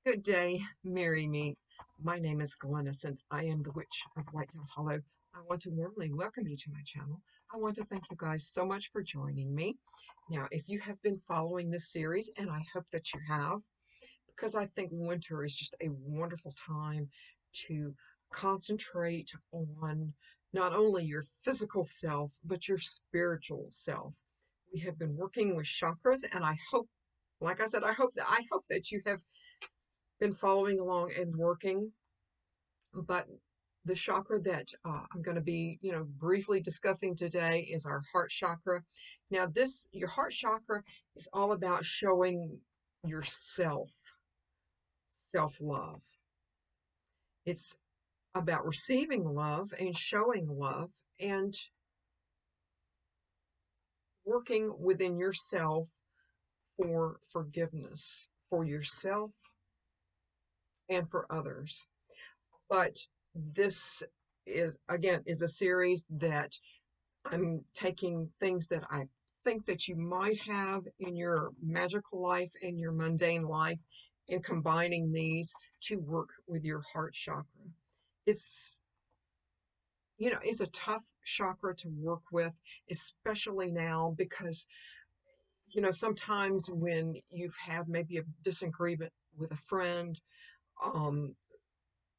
Good day, Merry Me. My name is Glennis, and I am the Witch of Whitetail Hollow. I want to warmly welcome you to my channel. I want to thank you guys so much for joining me. Now, if you have been following this series, and I hope that you have, because I think winter is just a wonderful time to concentrate on not only your physical self, but your spiritual self. We have been working with chakras, and I hope, like I said, I hope that you have been following along and working, but the chakra that I'm going to be, briefly discussing today is our heart chakra. Now, your heart chakra is all about showing yourself self-love. It's about receiving love and showing love and working within yourself for forgiveness for yourself and for others. But this is a series that I'm taking things that I think that you might have in your magical life and your mundane life and combining these to work with your heart chakra. It's it's a tough chakra to work with, especially now because sometimes when you've had maybe a disagreement with a friend, um,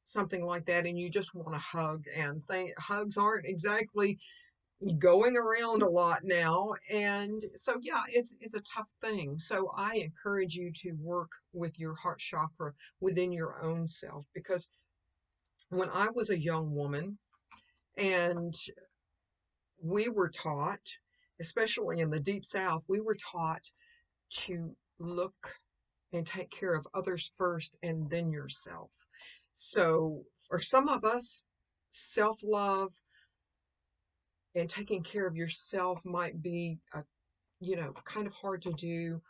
something like that, and you just want a hug, and hugs aren't exactly going around a lot now. And so, yeah, it's a tough thing. So I encourage you to work with your heart chakra within your own self, because when I was a young woman and we were taught, especially in the deep South, we were taught to look and take care of others first and then yourself. So for some of us, self-love and taking care of yourself might be kind of hard to do,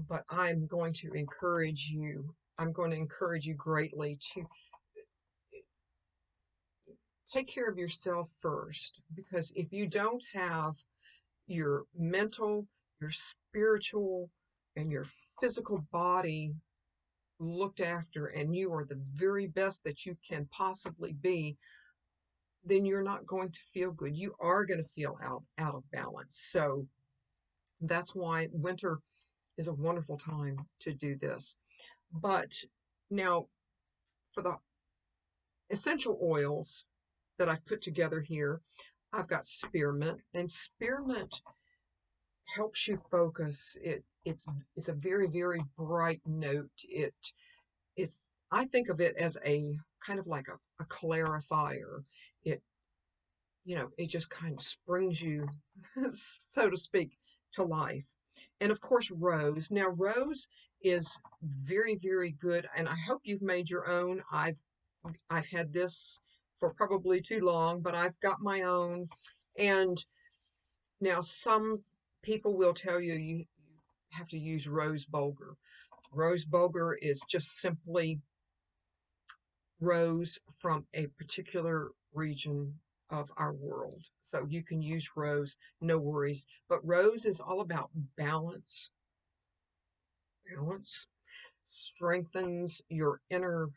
but I'm going to encourage you greatly to take care of yourself first, because if you don't have your mental, your spiritual, and your physical body looked after, and you are the very best that you can possibly be, then you're not going to feel good. You are going to feel out of balance. So that's why winter is a wonderful time to do this. But now, for the essential oils that I've put together here, I've got spearmint, and spearmint helps you focus. It's a very, very bright note. It's I think of it as a kind of like a clarifier. It it just kind of springs you, so to speak, to life. And of course, rose. Now, rose is very, very good, and I hope you've made your own. I've had this for probably too long, but I've got my own. And now some people will tell you you have to use rose bulgur. Rose bulgur is just simply rose from a particular region of our world. So you can use rose, no worries. But rose is all about balance. Balance strengthens your inner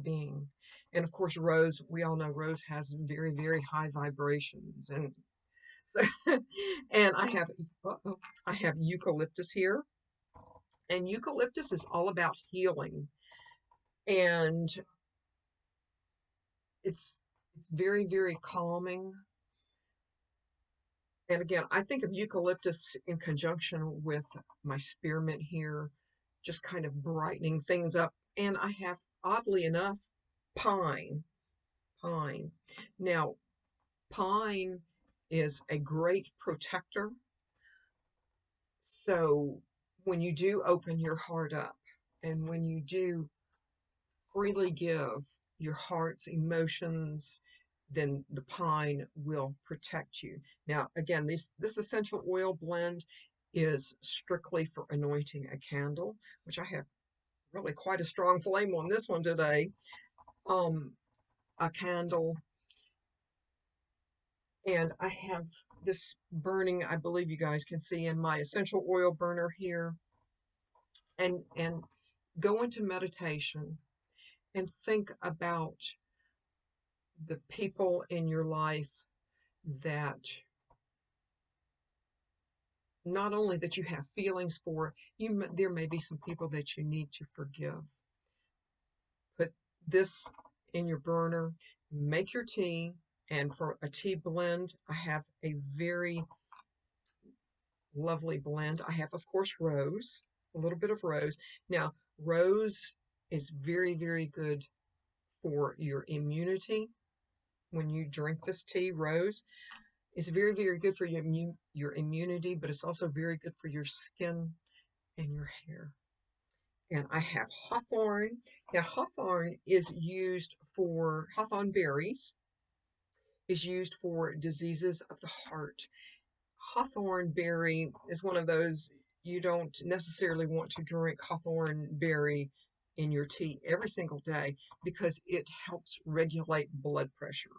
being. And of course, rose, we all know rose has very, very high vibrations. And so, and I have eucalyptus here. And eucalyptus is all about healing. And it's it's very, very calming. And again, I think of eucalyptus in conjunction with my spearmint here, just kind of brightening things up. And I have, oddly enough, pine. Pine. Now, pine is a great protector. So when you do open your heart up and when you do freely give your heart's emotions, then the pine will protect you. Now, again, this essential oil blend is strictly for anointing a candle, which I have really quite a strong flame on this one today. A candle, and I have this burning, I believe you guys can see in my essential oil burner here. And go into meditation and think about the people in your life that not only that you have feelings for, there may be some people that you need to forgive. Put this in your burner, make your tea, and for a tea blend, I have a very lovely blend. I have, of course, rose, a little bit of rose. Now, rose is very, very good for your immunity. When you drink this tea, rose is very, very good for your immunity, but it's also very good for your skin and your hair. And I have hawthorn. Now, hawthorn berries is used for diseases of the heart. Hawthorn berry is one of those you don't necessarily want to drink hawthorn berry in your tea every single day because it helps regulate blood pressure.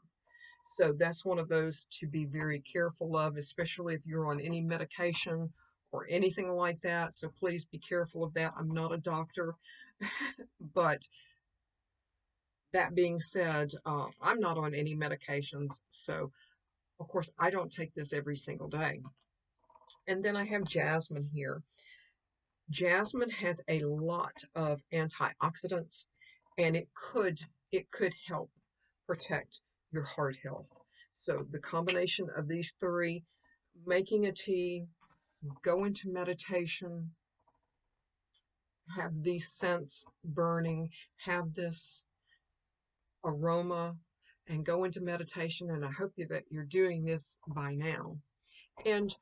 So that's one of those to be very careful of, especially if you're on any medication or anything like that. So please be careful of that. I'm not a doctor, but that being said, I'm not on any medications. So, of course, I don't take this every single day. And then I have jasmine here. Jasmine has a lot of antioxidants, and it could help protect your heart health. So the combination of these three, making a tea, go into meditation, have these scents burning, have this aroma, and go into meditation. And I hope that you're doing this by now. And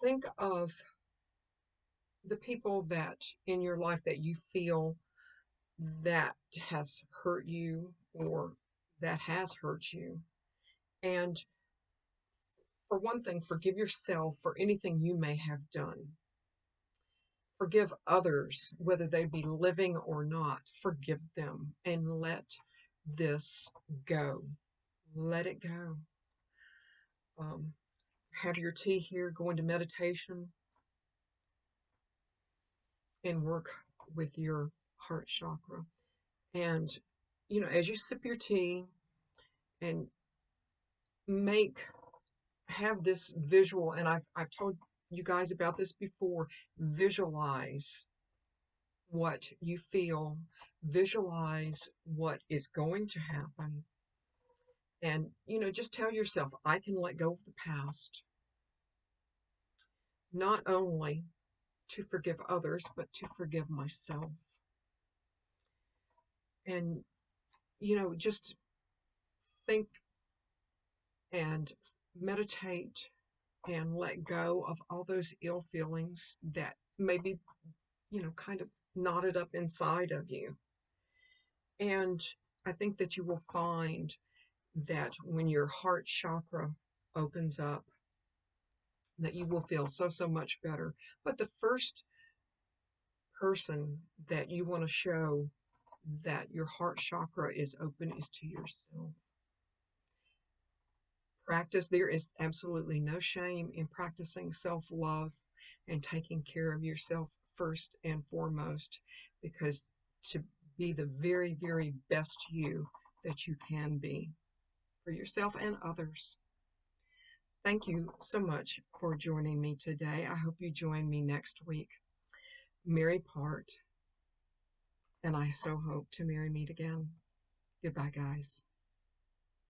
think of the people that in your life that you feel that has hurt you or that has hurt you. And for one thing, forgive yourself for anything you may have done. Forgive others, whether they be living or not. Forgive them and let this go. Let it go. Have your tea here, go into meditation, and work with your heart chakra. And, as you sip your tea and have this visual, and I've told you guys about this before, visualize what you feel, visualize what is going to happen, and, just tell yourself, I can let go of the past, not only to forgive others, but to forgive myself. And, just think and meditate and let go of all those ill feelings that may be, kind of knotted up inside of you. And I think that you will find that when your heart chakra opens up, that you will feel so, so much better. But the first person that you want to show that your heart chakra is open is to yourself. Practice. There is absolutely no shame in practicing self-love and taking care of yourself first and foremost, because to be the very, very best you that you can be for yourself and others. Thank you so much for joining me today. I hope you join me next week. Merry part, and I so hope to merry meet again. Goodbye, guys.